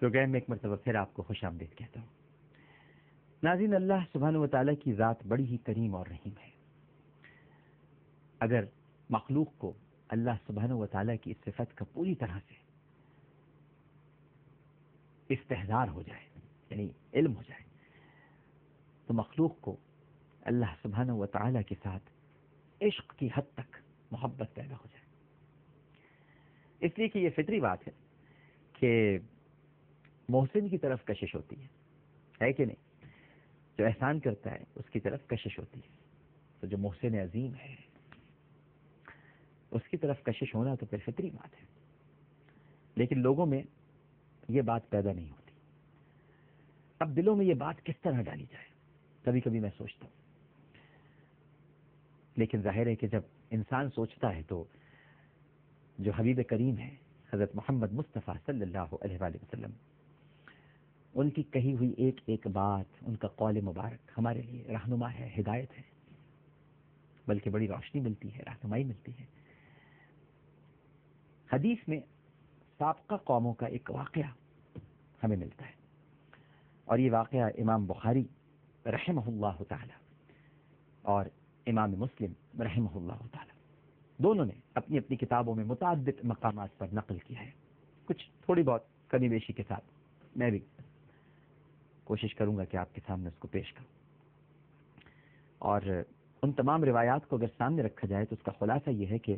Programme میں ایک مرتبہ پھر آپ کو خوش آمدید کہتا ہوں۔ ناظرین، اللہ سبحانہ و تعالیٰ کی ذات بڑی ہی کریم اور رحیم ہے۔ اگر مخلوق کو اللہ سبحانہ و تعالیٰ کی اس صفت کا پوری طرح سے استحضار ہو جائے، یعنی علم ہو جائے، تو مخلوق کو اللہ سبحانہ و تعالیٰ کے ساتھ عشق کی حد تک محبت پیدا ہو جائے۔ اس لیے کہ یہ فطری بات ہے کہ محسن کی طرف کشش ہوتی ہے کہ نہیں؟ جو احسان کرتا ہے اس کی طرف کشش ہوتی ہے۔ تو جو محسن عظیم ہے اس کی طرف کشش ہونا تو پھر فطری بات ہے، لیکن لوگوں میں یہ بات پیدا نہیں ہوتی۔ اب دلوں میں یہ بات کس طرح ڈالی جائے، کبھی کبھی میں سوچتا ہوں، لیکن ظاہر ہے کہ جب انسان سوچتا ہے تو جو حبیب کریم ہے حضرت محمد مصطفیٰ صلی اللہ علیہ وآلہ وسلم، ان کی کہی ہوئی ایک ایک بات، ان کا قول مبارک ہمارے لیے رہنما ہے، ہدایت ہے، بلکہ بڑی روشنی ملتی ہے، رہنمائی ملتی ہے۔ حدیث میں سابقہ قوموں کا ایک واقعہ ہمیں ملتا ہے، اور یہ واقعہ امام بخاری رحمہ اللہ تعالی اور امام مسلم رحمہ اللہ تعالی دونوں نے اپنی اپنی کتابوں میں متعدد مقامات پر نقل کیا ہے، کچھ تھوڑی بہت کمی بیشی کے ساتھ میں بھی کوشش کروں گا کہ آپ کے سامنے اس کو پیش کروں۔ اور ان تمام روایات کو اگر سامنے رکھا جائے تو اس کا خلاصہ یہ ہے کہ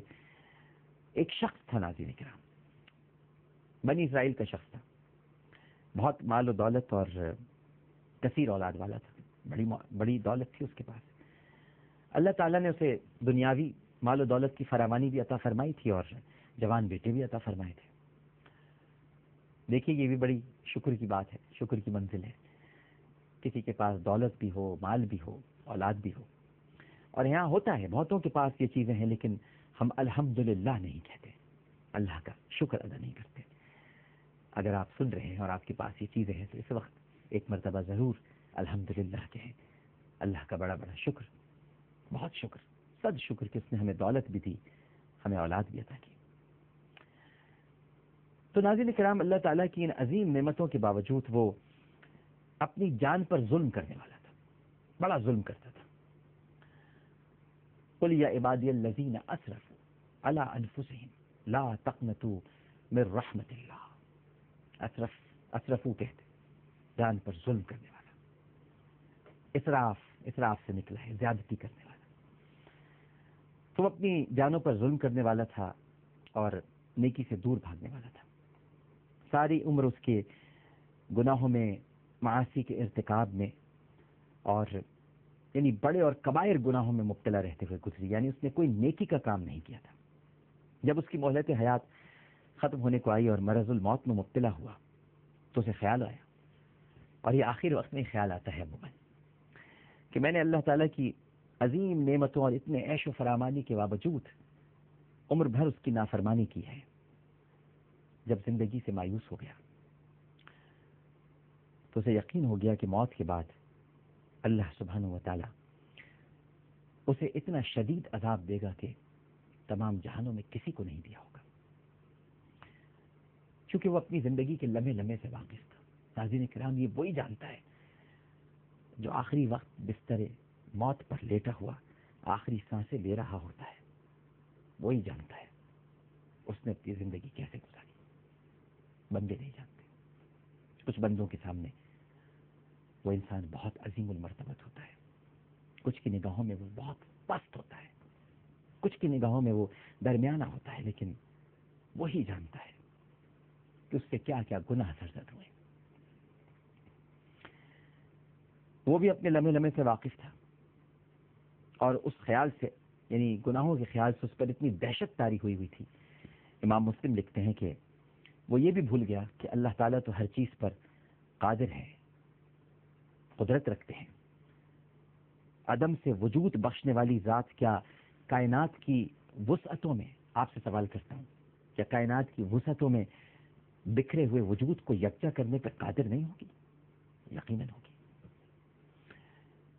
ایک شخص تھا، ناظرین کرام، بنی اسرائیل کا شخص تھا، بہت مال و دولت اور کثیر اولاد والا تھا، بڑی دولت تھی اس کے پاس۔ اللہ تعالیٰ نے اسے دنیاوی مال و دولت کی فراوانی بھی عطا فرمائی تھی اور جوان بیٹے بھی عطا فرمائے تھے۔ دیکھیے، یہ بھی بڑی شکر کی بات ہے، شکر کی منزل ہے، کسی کے پاس دولت بھی ہو، مال بھی ہو، اولاد بھی ہو۔ اور یہاں ہوتا ہے بہتوں کے پاس یہ چیزیں ہیں، لیکن ہم الحمدللہ نہیں کہتے، اللہ کا شکر ادا نہیں کرتے۔ اگر آپ سن رہے ہیں اور آپ کے پاس یہ چیزیں ہیں تو اس وقت ایک مرتبہ ضرور الحمدللہ کہیں، اللہ کا بڑا بڑا شکر، بہت شکر، صد شکر کہ اس نے ہمیں دولت بھی دی، ہمیں اولاد بھی عطا کی۔ تو ناظرین کرام، اللہ تعالیٰ کی ان عظیم نعمتوں کے باوجود وہ اپنی جان پر ظلم کرنے والا تھا، بڑا ظلم کرتا تھا۔ قل یا عبادی الذین اسرفوا علی انفسہم لا تقنطوا من رحمت اللہ۔ اسرفو کہتے جان پر ظلم کرنے والا، اسراف سے نکلا ہے، زیادتی کرنے والا۔ تو اپنی جانوں پر ظلم کرنے والا تھا اور نیکی سے دور بھاگنے والا تھا۔ ساری عمر اس کے گناہوں میں، معاصی کے ارتکاب میں اور یعنی بڑے اور کبائر گناہوں میں مبتلا رہتے ہوئے گزری، یعنی اس نے کوئی نیکی کا کام نہیں کیا تھا۔ جب اس کی مہلت حیات ختم ہونے کو آئی اور مرض الموت میں مبتلا ہوا تو اسے خیال آیا، اور یہ آخر وقت میں خیال آتا ہے عموماً، کہ میں نے اللہ تعالیٰ کی عظیم نعمتوں اور اتنے عیش و فرامانی کے باوجود عمر بھر اس کی نافرمانی کی ہے۔ جب زندگی سے مایوس ہو گیا تو اسے یقین ہو گیا کہ موت کے بعد اللہ سبحانہ و تعالیٰ اسے اتنا شدید عذاب دے گا کہ تمام جہانوں میں کسی کو نہیں دیا ہوگا، کیونکہ وہ اپنی زندگی کے لمحے لمحے سے واقف تھا۔ ناظرین کرام، یہ وہی جانتا ہے جو آخری وقت بستر موت پر لیٹا ہوا آخری سانسیں لے رہا ہوتا ہے، وہی جانتا ہے اس نے اپنی زندگی کیسے گزاری۔ بندے نہیں جانتے۔ کچھ بندوں کے سامنے وہ انسان بہت عظیم المرتبت ہوتا ہے، کچھ کی نگاہوں میں وہ بہت پست ہوتا ہے، کچھ کی نگاہوں میں وہ درمیانہ ہوتا ہے، لیکن وہی جانتا ہے کہ اس سے کیا کیا گناہ سرزد ہوئے۔ وہ بھی اپنے لمحے لمحے سے واقف تھا، اور اس خیال سے، یعنی گناہوں کے خیال سے اس پر اتنی دہشت طاری ہوئی تھی۔ امام مسلم لکھتے ہیں کہ وہ یہ بھی بھول گیا کہ اللہ تعالیٰ تو ہر چیز پر قادر ہے، قدرت رکھتے ہیں۔ عدم سے وجود بخشنے والی ذات کیا کائنات کی وسعتوں میں، آپ سے سوال کرتا ہوں، کیا کائنات کی وسعتوں میں بکھرے ہوئے وجود کو یکجا کرنے پر قادر نہیں ہوگی؟ یقیناً ہوگی۔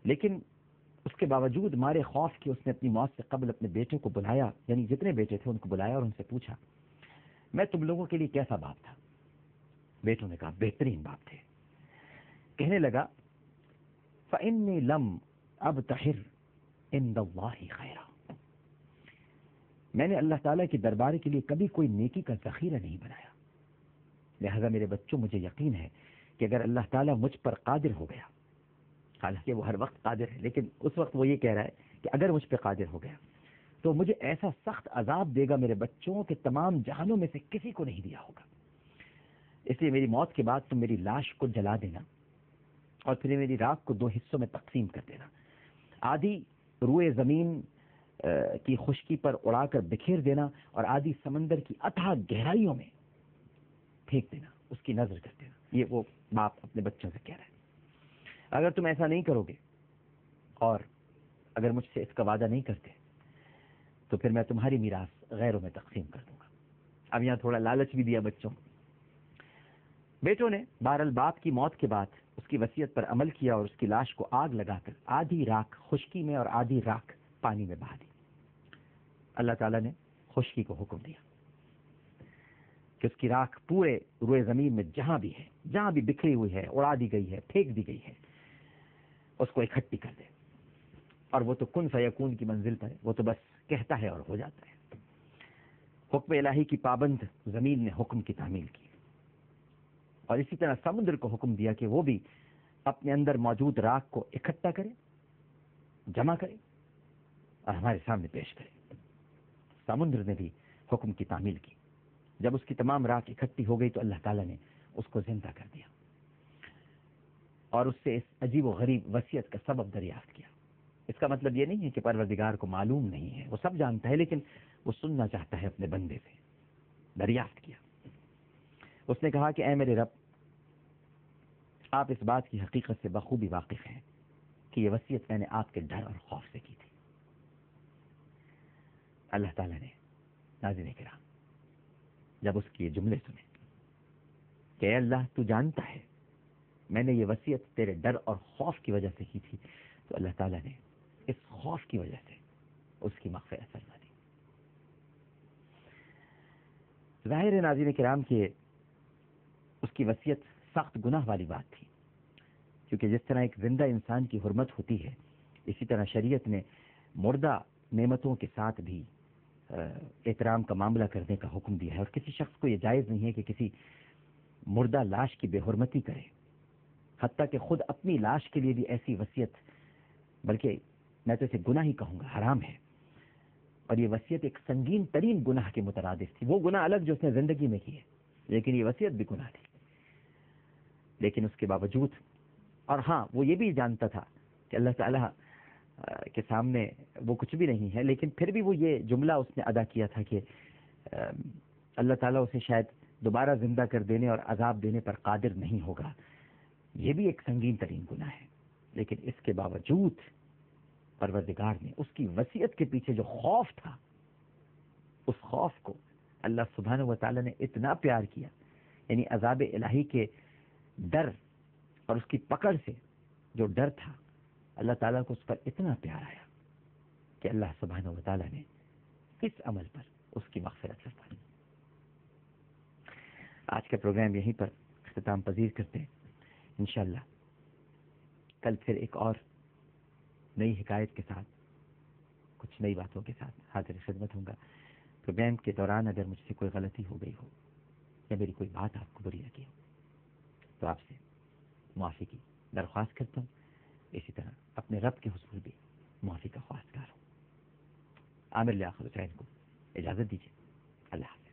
لیکن اس کے باوجود مارے خوف کہ اس نے اپنی موت سے قبل اپنے بیٹے کو بلایا، یعنی جتنے بیٹے تھے ان کو بلایا اور ان سے پوچھا، میں تم لوگوں کے لیے کیسا باپ تھا؟ بیٹوں نے کہا بہترین باپ تھے. کہنے لگا فإني لم أبتحر عند الله خیرا، میں نے اللہ تعالیٰ کے دربار کے لیے کبھی کوئی نیکی کا ذخیرہ نہیں بنایا، لہذا میرے بچوں مجھے یقین ہے کہ اگر اللہ تعالیٰ مجھ پر قادر ہو گیا، حالانکہ وہ ہر وقت قادر ہے، لیکن اس وقت وہ یہ کہہ رہا ہے کہ اگر مجھ پہ قادر ہو گیا تو مجھے ایسا سخت عذاب دے گا میرے بچوں کے تمام جہانوں میں سے کسی کو نہیں دیا ہوگا. اس لیے میری موت کے بعد تم میری لاش کو جلا دینا اور پھر میری راکھ کو 2 حصوں میں تقسیم کر دینا، آدھی روئے زمین کی خشکی پر اڑا کر بکھیر دینا اور آدھی سمندر کی اتھاہ گہرائیوں میں پھینک دینا، اس کی نظر کر دینا. یہ وہ باپ اپنے بچوں سے کہہ رہا ہے. اگر تم ایسا نہیں کرو گے اور اگر مجھ سے اس کا وعدہ نہیں کرتے تو پھر میں تمہاری میراث غیروں میں تقسیم کر دوں گا. اب یہاں تھوڑا لالچ بھی دیا بچوں. بیٹوں نے بہرحال باپ کی موت کے بعد اس کی وصیت پر عمل کیا اور اس کی لاش کو آگ لگا کر آدھی راکھ خشکی میں اور آدھی راکھ پانی میں بہا دی. اللہ تعالیٰ نے خشکی کو حکم دیا کہ اس کی راکھ پورے روئے زمین میں جہاں بھی ہے، جہاں بھی بکھری ہوئی ہے، اڑا دی گئی ہے، پھینک دی گئی ہے، اس کو اکٹھی کر دے. اور وہ تو کن فیکون کی منزل پر ہے، وہ تو بس کہتا ہے اور ہو جاتا ہے. حکم الہی کی پابند زمین نے حکم کی تعمیل کی، اور اسی طرح سمندر کو حکم دیا کہ وہ بھی اپنے اندر موجود راکھ کو اکٹھا کرے، جمع کرے اور ہمارے سامنے پیش کرے. سمندر نے بھی حکم کی تعمیل کی. جب اس کی تمام راکھ اکٹھی ہو گئی تو اللہ تعالیٰ نے اس کو زندہ کر دیا اور اس سے اس عجیب و غریب وصیت کا سبب دریافت کیا. اس کا مطلب یہ نہیں ہے کہ پروردگار کو معلوم نہیں ہے، وہ سب جانتا ہے، لیکن وہ سننا چاہتا ہے اپنے بندے سے. دریافت کیا. اس نے کہا کہ اے میرے رب، آپ اس بات کی حقیقت سے بخوبی واقف ہیں کہ یہ وصیت میں نے آپ کے ڈر اور خوف سے کی تھی. اللہ تعالیٰ نے ناظرین کرام جب اس کے یہ جملے سنے کہ اے اللہ تو جانتا ہے میں نے یہ وصیت تیرے ڈر اور خوف کی وجہ سے کی تھی، تو اللہ تعالیٰ نے اس خوف کی وجہ سے اس کی مغفرت فرما دی. ظاہر ہے ناظرین کرام کہ اس کی وصیت سخت گناہ والی بات تھی، کیونکہ جس طرح ایک زندہ انسان کی حرمت ہوتی ہے اسی طرح شریعت نے مردہ نعمتوں کے ساتھ بھی احترام کا معاملہ کرنے کا حکم دیا ہے. اور کسی شخص کو یہ جائز نہیں ہے کہ کسی مردہ لاش کی بے حرمتی کرے، حتیٰ کہ خود اپنی لاش کے لیے بھی ایسی وصیت، بلکہ میں تو اسے گناہ ہی کہوں گا، حرام ہے. اور یہ وصیت ایک سنگین ترین گناہ کے مترادف تھی. وہ گناہ الگ جو اس نے زندگی میں کی ہے، لیکن یہ وصیت بھی گناہ تھی. لیکن اس کے باوجود، اور ہاں وہ یہ بھی جانتا تھا کہ اللہ تعالیٰ کے سامنے وہ کچھ بھی نہیں ہے، لیکن پھر بھی وہ یہ جملہ اس نے ادا کیا تھا کہ اللہ تعالیٰ اسے شاید دوبارہ زندہ کر دینے اور عذاب دینے پر قادر نہیں ہوگا. یہ بھی ایک سنگین ترین گناہ ہے. لیکن اس کے باوجود پروردگار نے اس کی وصیت کے پیچھے جو خوف تھا، اس خوف کو اللہ سبحانہ و تعالیٰ نے اتنا پیار کیا، یعنی عذاب الہی کے ڈر اور اس کی پکڑ سے جو ڈر تھا، اللہ تعالیٰ کو اس پر اتنا پیار آیا کہ اللہ سبحانہ و تعالیٰ نے اس عمل پر اس کی مغفرت فرما دی. آج کا پروگرام یہیں پر اختتام پذیر کرتے ہیں. انشاءاللہ کل پھر ایک اور نئی حکایت کے ساتھ، کچھ نئی باتوں کے ساتھ حاضر خدمت ہوں گا. پروگرام کے دوران اگر مجھ سے کوئی غلطی ہو گئی ہو یا میری کوئی بات آپ کو بری لگی ہو تو آپ سے معافی کی درخواست کرتا ہوں. اسی طرح اپنے رب کے حضور بھی معافی کا خواستگار ہوں. عامر لیاقت حسین کو اجازت دیجیے. اللہ حافظ.